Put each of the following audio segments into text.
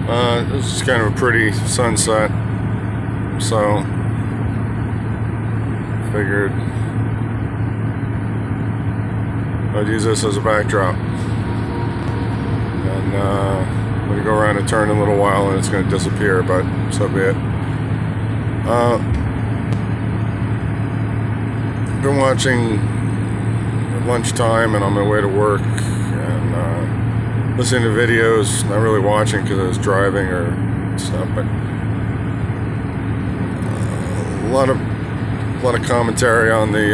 This is kind of a pretty sunset, so figured I'd use this as a backdrop. And I'm going to go around a turn in a little while and it's going to disappear, but so be it. I've been watching at lunchtime and on my way to work and listening to videos, not really watching because I was driving or stuff, but a lot of commentary on the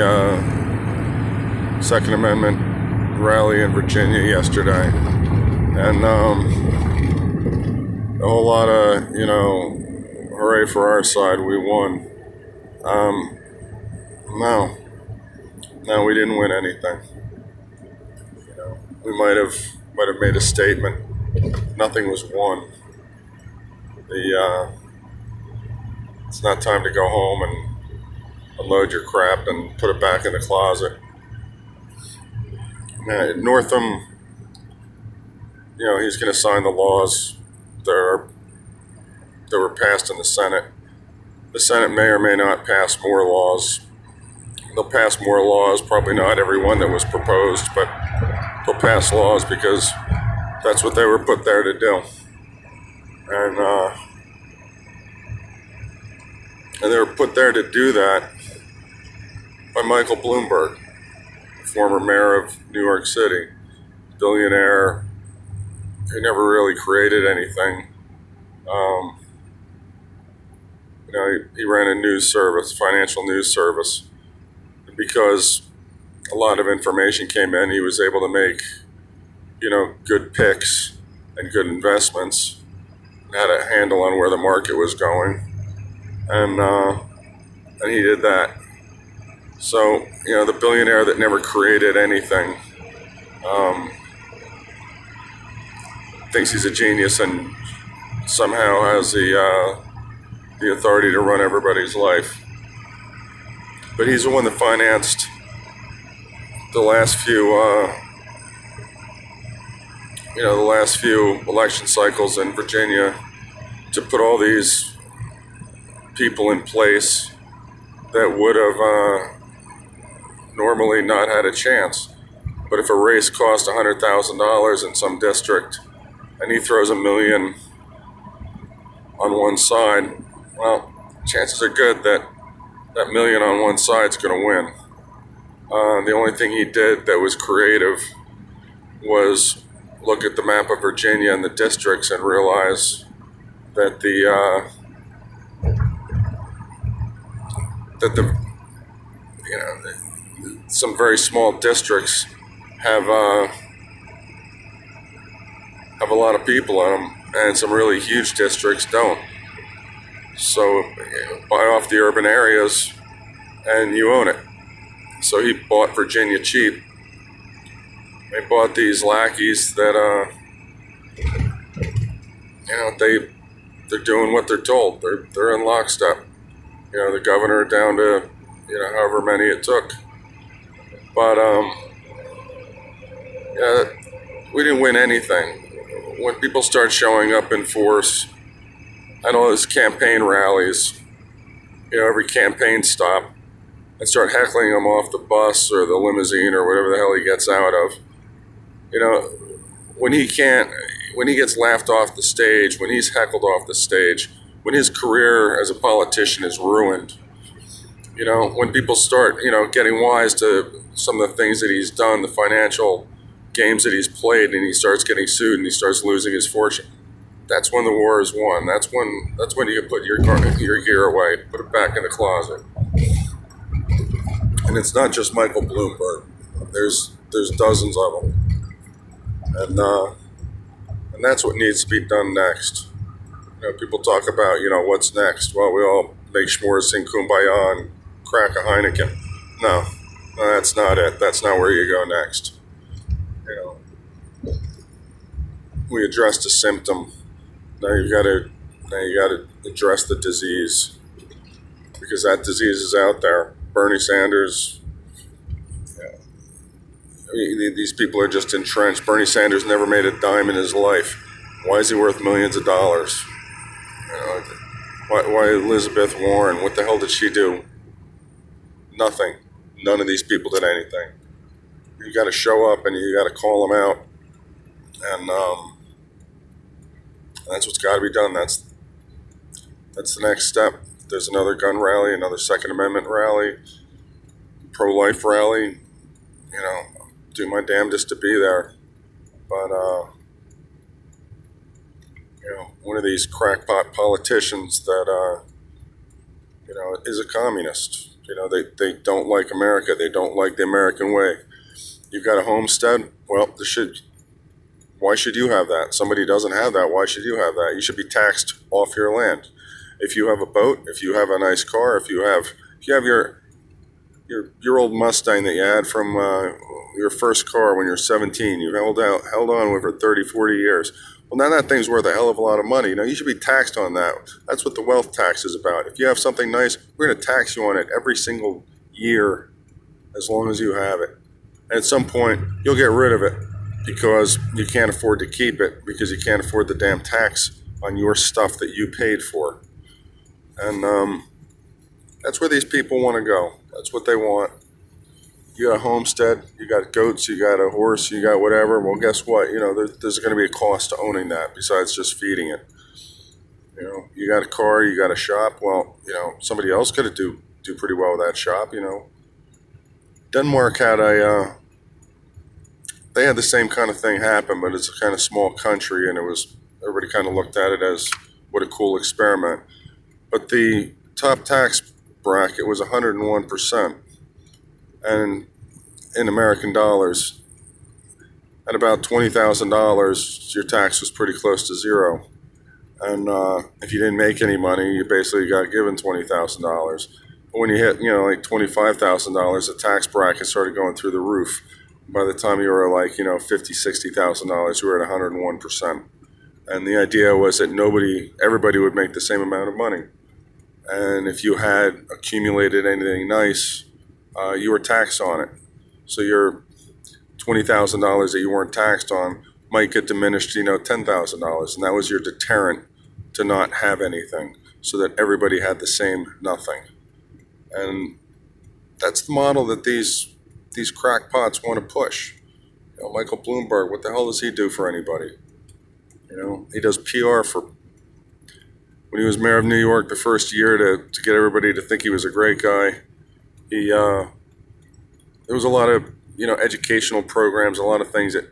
Second Amendment rally in Virginia yesterday, and a whole lot of, hooray for our side, we won. No, we didn't win anything. We might have made a statement. Nothing was won. It's not time to go home and unload your crap and put it back in the closet. Northam, he's going to sign the laws that were passed in the Senate. The Senate may or may not pass more laws. They'll pass more laws, probably not every one that was proposed, but they'll pass laws because that's what they were put there to do. And they were put there to do that by Michael Bloomberg, former mayor of New York City, billionaire who never really created anything. He ran a news service, financial news service. And because a lot of information came in, he was able to make, good picks and good investments, and had a handle on where the market was going. And he did that. So, the billionaire that never created anything thinks he's a genius and somehow has the authority to run everybody's life. But he's the one that financed the last few election cycles in Virginia to put all these people in place that would have normally not had a chance. But if a race cost $100,000 in some district and he throws $1 million on one side, well, chances are good that $1 million on one side is going to win. The only thing he did that was creative was look at the map of Virginia and the districts and realize that some very small districts have a lot of people in them, and some really huge districts don't. So buy off the urban areas and you own it. So he bought Virginia cheap. They bought these lackeys that they're doing what they're told. They're in lockstep. The governor down to however many it took. But we didn't win anything. When people start showing up in force at all those campaign rallies, every campaign stop, and start heckling him off the bus or the limousine or whatever the hell he gets out of, when he gets laughed off the stage, when he's heckled off the stage, when his career as a politician is ruined, when people start, getting wise to some of the things that he's done, the financial games that he's played, and he starts getting sued and he starts losing his fortune, that's when the war is won. That's when you can put your gear away, put it back in the closet. And it's not just Michael Bloomberg. There's dozens of them. And that's what needs to be done next. People talk about, what's next. Well, we all make s'mores, sing Kumbaya, and crack a Heineken. No, that's not it. That's not where you go next. We addressed the symptom. Now you got to address the disease, because that disease is out there. Bernie Sanders, these people are just entrenched. Bernie Sanders never made a dime in his life. Why is he worth millions of dollars? You know, why Elizabeth Warren? What the hell did she do? Nothing. None of these people did anything. You got to show up and you got to call them out, and that's what's got to be done. That's the next step. There's another gun rally, another Second Amendment rally, pro-life rally. You know, do my damnedest to be there, but you know, one of these crackpot politicians that you know, is a communist. You know, they don't like America. They don't like the American way. You've got a homestead. Well, why should you have that? Somebody doesn't have that. Why should you have that? You should be taxed off your land. If you have a boat, if you have a nice car, if you have your old Mustang that you had from your first car when you're 17, you held on with for 30, 40 years. Well, now that thing's worth a hell of a lot of money. You know, you should be taxed on that. That's what the wealth tax is about. If you have something nice, we're going to tax you on it every single year as long as you have it. And at some point, you'll get rid of it because you can't afford to keep it, because you can't afford the damn tax on your stuff that you paid for. And that's where these people want to go. That's what they want. You got a homestead, you got goats, you got a horse, you got whatever. Well, guess what? You know, there's going to be a cost to owning that besides just feeding it. You know, you got a car, you got a shop. Well, you know, somebody else could do pretty well with that shop. You know, Denmark had they had the same kind of thing happen, but it's a kind of small country, and everybody kind of looked at it as what a cool experiment. But the top tax bracket was 101%. And in American dollars, at about $20,000, your tax was pretty close to zero. And if you didn't make any money, you basically got given $20,000. But when you hit, you know, like $25,000, the tax bracket started going through the roof. By the time you were like, you know, $50,000, $60,000, you were at 101%. And the idea was that everybody would make the same amount of money. And if you had accumulated anything nice, you were taxed on it. So your $20,000 that you weren't taxed on might get diminished, you know, $10,000. And that was your deterrent to not have anything, so that everybody had the same nothing. And that's the model that these crackpots want to push. You know, Michael Bloomberg, what the hell does he do for anybody? You know, he does PR for... When he was mayor of New York the first year to get everybody to think he was a great guy, there was a lot of, you know, educational programs, a lot of things that,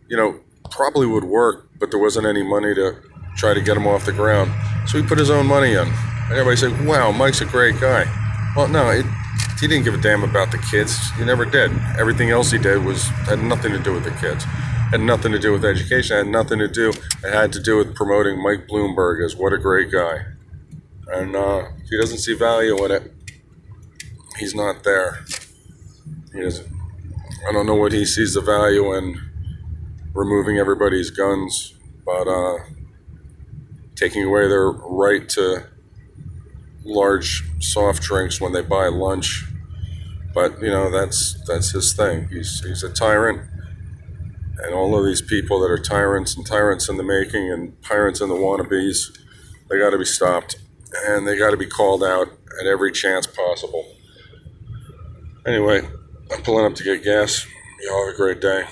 you know, probably would work, but there wasn't any money to try to get him off the ground. So he put his own money in. And everybody said, wow, Mike's a great guy. Well, no, he didn't give a damn about the kids. He never did. Everything else he did had nothing to do with the kids. Had nothing to do with education. Had nothing to do. It had to do with promoting Mike Bloomberg as what a great guy. And if he doesn't see value in it, he's not there. He doesn't. I don't know what he sees the value in removing everybody's guns, but taking away their right to large soft drinks when they buy lunch. But you know, that's his thing. He's a tyrant, and all of these people that are tyrants and tyrants in the making and tyrants in the wannabes, they got to be stopped, and they got to be called out at every chance possible. Anyway, I'm pulling up to get gas. Y'all have a great day.